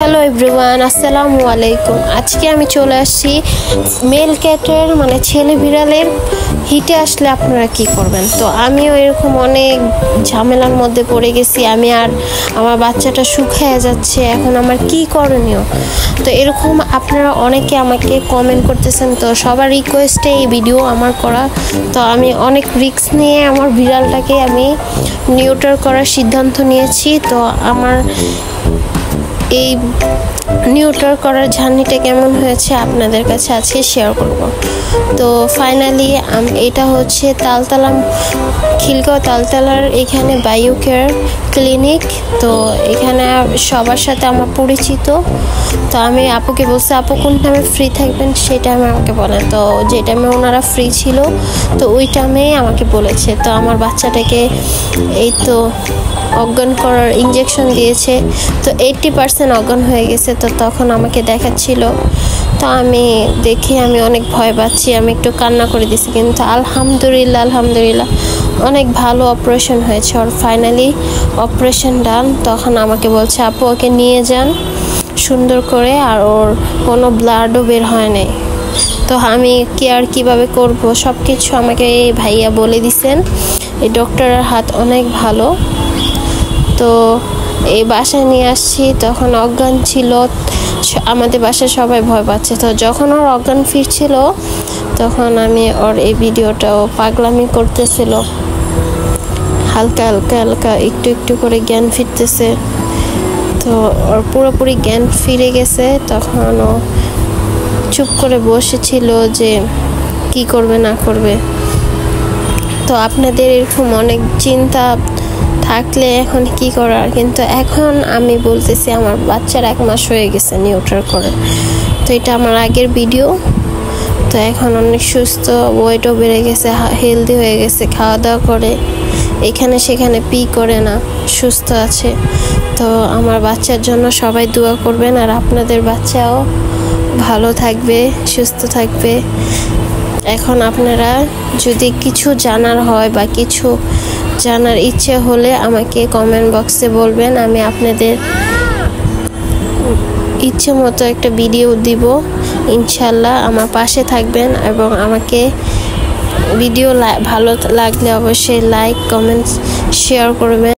Hello everyone, আসসালামু আলাইকুম। আজকে আমি চলে আসছি মেল ক্যাটের মানে ছেলে বিড়ালের হিটে আসলে আপনারা কি করবেন। তো আমিও এরকম অনেক ঝামেলার মধ্যে পড়ে গেছি। আমি আর আমার বাচ্চাটা শুকিয়ে যাচ্ছে, এখন আমার কি করণীয়। তো এরকম আপনারা অনেকে আমাকে কমেন্ট করতেছেন, তো সবার রিকোয়েস্টে এই ভিডিও আমার করা। তো আমি অনেক রিস্ক নিয়ে আমার বিড়ালটাকে আমি নিউটার করার সিদ্ধান্ত নিয়েছি। তো আমার এই নিউটার করার জার্নিটা কেমন হয়েছে আপনাদের কাছে আজকে শেয়ার করব। তো ফাইনালি এটা হচ্ছে তালতলা, খিলগাঁও তালতলার এখানে বায়ো কেয়ার ক্লিনিক। তো এখানে সবার সাথে আমার পরিচিত। তো আমি আপুকে বলছি, আপু কোন টাইমে ফ্রি থাকবেন সেই টাইমে আমাকে বলেন। তো যে টাইমে ওনারা ফ্রি ছিল তো ওই টাইমেই আমাকে বলেছে। তো আমার বাচ্চাটাকে এই তো অজ্ঞান করার ইঞ্জেকশন দিয়েছে, তো 80% অজ্ঞান হয়ে গেছে। তো তখন আমাকে দেখাচ্ছিল, তো আমি দেখে আমি অনেক ভয় পাচ্ছি, আমি একটু কান্না করে দিছি। কিন্তু আলহামদুলিল্লাহ অনেক ভালো অপারেশন হয়েছে। ওর ফাইনালি অপারেশন ডান। তখন আমাকে বলছে, আপু ওকে নিয়ে যান সুন্দর করে, আর ওর কোনো ব্লাডও বের হয় নাই। তো আমি কেয়ার কিভাবে করব সব কিছু আমাকে এই ভাইয়া বলে দিছেন। এই ডক্টরের হাত অনেক ভালো। তো এই বাসায় নিয়ে আসছি, তখন অজ্ঞান ছিল, আমাদের বাসায় সবাই ভয় পাচ্ছে। তো যখন ওর অজ্ঞান ফিরছিল তখন আমি ওর এই ভিডিওটাও পাগলামি করতেছিল, হালকা একটু করে জ্ঞান ফিরতেছে। তো ওর পুরোপুরি জ্ঞান ফিরে গেছে। তখন ও চুপ করে বসেছিল যে কি করবে না করবে। তো আপনাদের এরকম অনেক চিন্তা থাকলে এখন কি করার, কিন্তু এখন আমি বলতেছি আমার বাচ্চার 1 মাস হয়ে গেছে নিউটার করে। তো এটা আমার আগের ভিডিও। তো এখন অনেক সুস্থ, ওয়েটও বেড়ে গেছে, হেলদি হয়ে গেছে, খাওয়া দাওয়া করে, এখানে সেখানে পি করে না, সুস্থ আছে। তো আমার বাচ্চার জন্য সবাই দোয়া করবেন, আর আপনাদের বাচ্চাও ভালো থাকবে, সুস্থ থাকবে। এখন আপনারা যদি কিছু জানার হয় বা কিছু জানার ইচ্ছে হলে আমাকে কমেন্ট বক্সে বলবেন, আমি আপনাদের ইচ্ছে মতো একটা ভিডিও দিব ইনশাল্লাহ। আমার পাশে থাকবেন এবং আমাকে ভিডিও ভালো লাগলে অবশ্যই লাইক, কমেন্ট, শেয়ার করবেন।